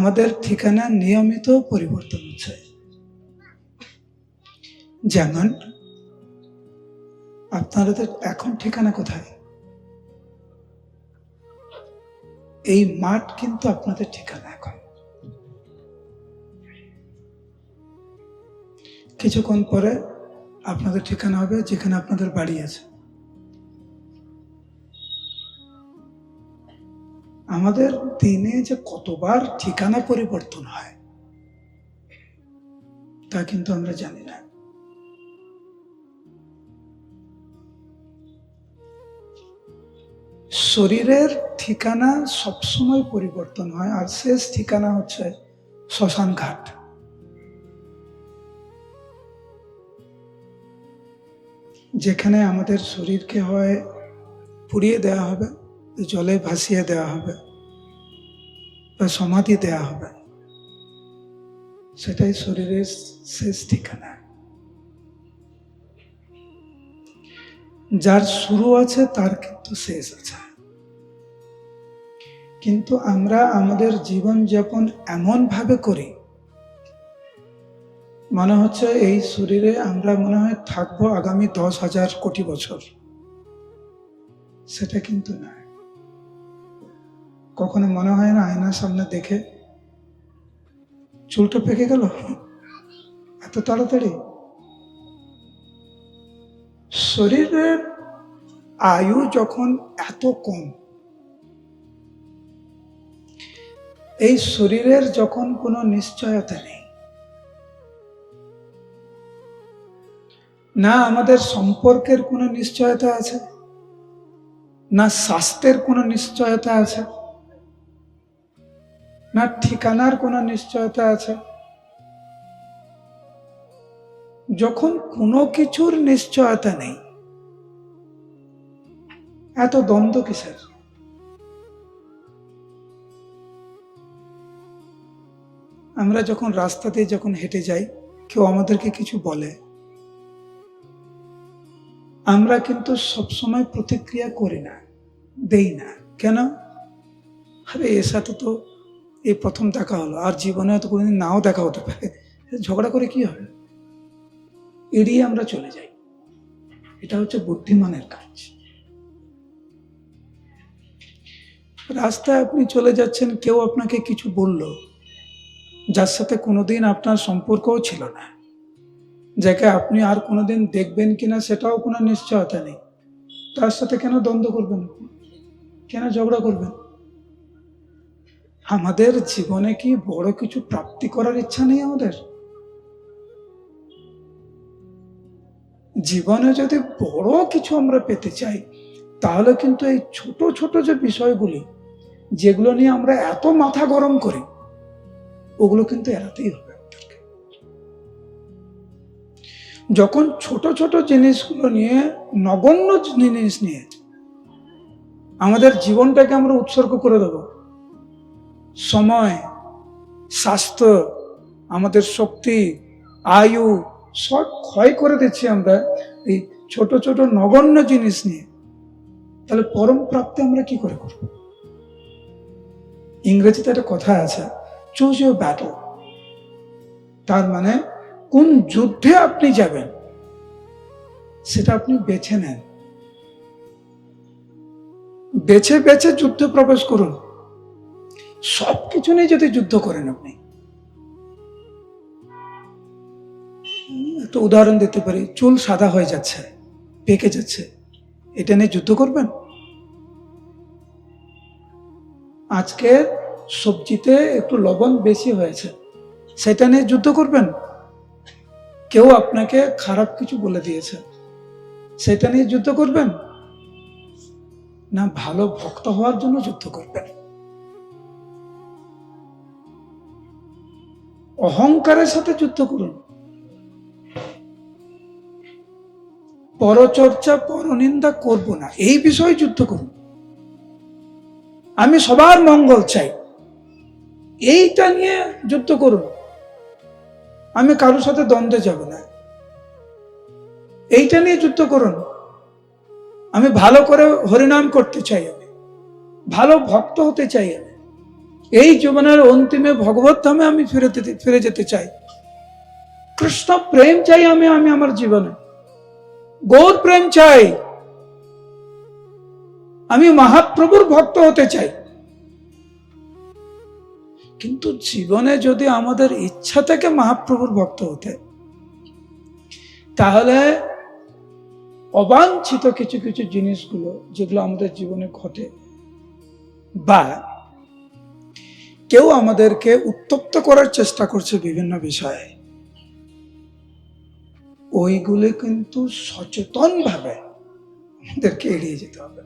আমাদের ঠিকানা নিয়মিত পরিবর্তন হচ্ছে। যেমন আপনাদের এখন ঠিকানা কোথায়? এই মাঠ কিন্তু আপনাদের ঠিকানা। এখন কিছুক্ষণ পরে আপনাদের ঠিকানা হবে যেখানে আপনাদের বাড়ি আছে। আমাদের দিনে যে কতবার ঠিকানা পরিবর্তন হয় তা কিন্তু আমরা জানি না। শরীরের ঠিকানা সবসময় পরিবর্তন হয়, আর শেষ ঠিকানা হচ্ছে শ্মশান ঘাট। যেখানে আমাদের শরীরকে হয় পুড়িয়ে দেওয়া হবে, জলে ভাসিয়ে দেওয়া হবে বা সমাধি দেওয়া হবে, সেটাই শরীরের শেষ ঠিকানা। যার শুরু আছে তার কিন্তু শেষ আছে। কিন্তু আমরা আমাদের জীবনযাপন এমন ভাবে করি, মনে হচ্ছে এই শরীরে আমরা মনে হয় থাকবো আগামী 10,000 কোটি বছর। সেটা কিন্তু না। কখনো মনে হয় না আয়নার সামনে দেখে চুলটা পেকে গেল এত তাড়াতাড়ি? শরীরের আয়ু যখন এত কম, এই শরীরের যখন কোনো নিশ্চয়তা নেই, না আমাদের সম্পর্কের কোনো নিশ্চয়তা আছে, না স্বাস্থ্যের কোনো নিশ্চয়তা আছে, না ঠিকানার কোনো নিশ্চয়তা আছে, যখন কোনো কিছুর নিশ্চয়তা নেই, এত দ্বন্দ্ব কিসের? আমরা যখন রাস্তা দিয়ে যখন হেঁটে যাই, কেউ আমাদেরকে কিছু বলে, আমরা কিন্তু সবসময় প্রতিক্রিয়া করি না, দেই না। কেন? আরে এর সাথে তো এই প্রথম দেখা হলো, আর জীবনে হয়তো কোনোদিন নাও দেখা হতে পারে, ঝগড়া করে কি হবে? এড়িয়ে আমরা চলে যাই। এটা হচ্ছে বুদ্ধিমানের কাজ। রাস্তায় আপনি চলে যাচ্ছেন, কেউ আপনাকে কিছু বলল, যার সাথে কোনোদিন আপনার সম্পর্কও ছিল না, যাকে আপনি আর কোনোদিন দেখবেন কিনা সেটাও কোনো নিশ্চয়তা নেই, তার সাথে কেন দ্বন্দ্ব করবেন? কেন ঝগড়া করবেন? আমাদের জীবনে কি বড় কিছু প্রাপ্তি করার ইচ্ছা নেই আমাদের? জীবনে যদি বড় কিছু আমরা পেতে চাই, তাহলে কিন্তু এই ছোট ছোট যে বিষয়গুলি, যেগুলো নিয়ে আমরা এত মাথা গরম করি, ওগুলো কিন্তু এড়াতেই হবে আমাদেরকে। যখন ছোট ছোট জিনিসগুলো নিয়ে, নগণ্য জিনিস নিয়ে আমাদের জীবনটাকে আমরা উৎসর্গ করে দেব, সময়, স্বাস্থ্য, আমাদের শক্তি, আয়ু সব ক্ষয় করে দিচ্ছি আমরা এই ছোট ছোট নগণ্য জিনিস নিয়ে, তাহলে পরম প্রাপ্তি আমরা কি করে করব? ইংরেজিতে একটা কথা আছে, চুজ ইউর ব্যাটল। তার মানে কোন যুদ্ধে আপনি যাবেন সেটা আপনি বেছে নেন, বেছে বেছে যুদ্ধে প্রবেশ করুন। সবকিছু নিয়ে যদি যুদ্ধ করেন, আপনি একটা উদাহরণ দিতে পারি, চুল সাদা হয়ে যাচ্ছে, পেকে যাচ্ছে, এটা নিয়ে যুদ্ধ করবেন? আজকে সবজিতে একটু লবণ বেশি হয়েছে, সেটা নিয়ে যুদ্ধ করবেন? কেউ আপনাকে খারাপ কিছু বলে দিয়েছে, সেটা নিয়ে যুদ্ধ করবেন? না ভালো ভক্ত হওয়ার জন্য যুদ্ধ করবেন? অহংকারের সাথে যুদ্ধ করুন। পরচর্চা, পরনিন্দা করব না, এই বিষয়ে যুদ্ধ করুন। আমি সবার মঙ্গল চাই, এইটা নিয়ে যুদ্ধ করুন। আমি কারোর সাথে দ্বন্দ্বে যাব না, এইটা নিয়ে যুদ্ধ করুন। আমি ভালো করে হরিনাম করতে চাই, আমি ভালো ভক্ত হতে চাই, আমি এই জীবনের অন্তিমে ভগবত ধামে আমি ফিরে যেতে চাই। কৃষ্ণ প্রেম চাই আমি আমার জীবনে, গৌর প্রেম চাই, আমি মহাপ্রভুর ভক্ত হতে চাই। কিন্তু জীবনে যদি আমাদের ইচ্ছা থেকে মহাপ্রভুর ভক্ত হতে, তাহলে অবাঞ্ছিত কিছু কিছু জিনিসগুলো যেগুলো আমাদের জীবনে ঘটে, বা কেউ আমাদেরকে উত্তপ্ত করার চেষ্টা করছে বিভিন্ন বিষয়ে, ওইগুলো কিন্তু সচেতন ভাবে আমাদেরকে এড়িয়ে যেতে হবে।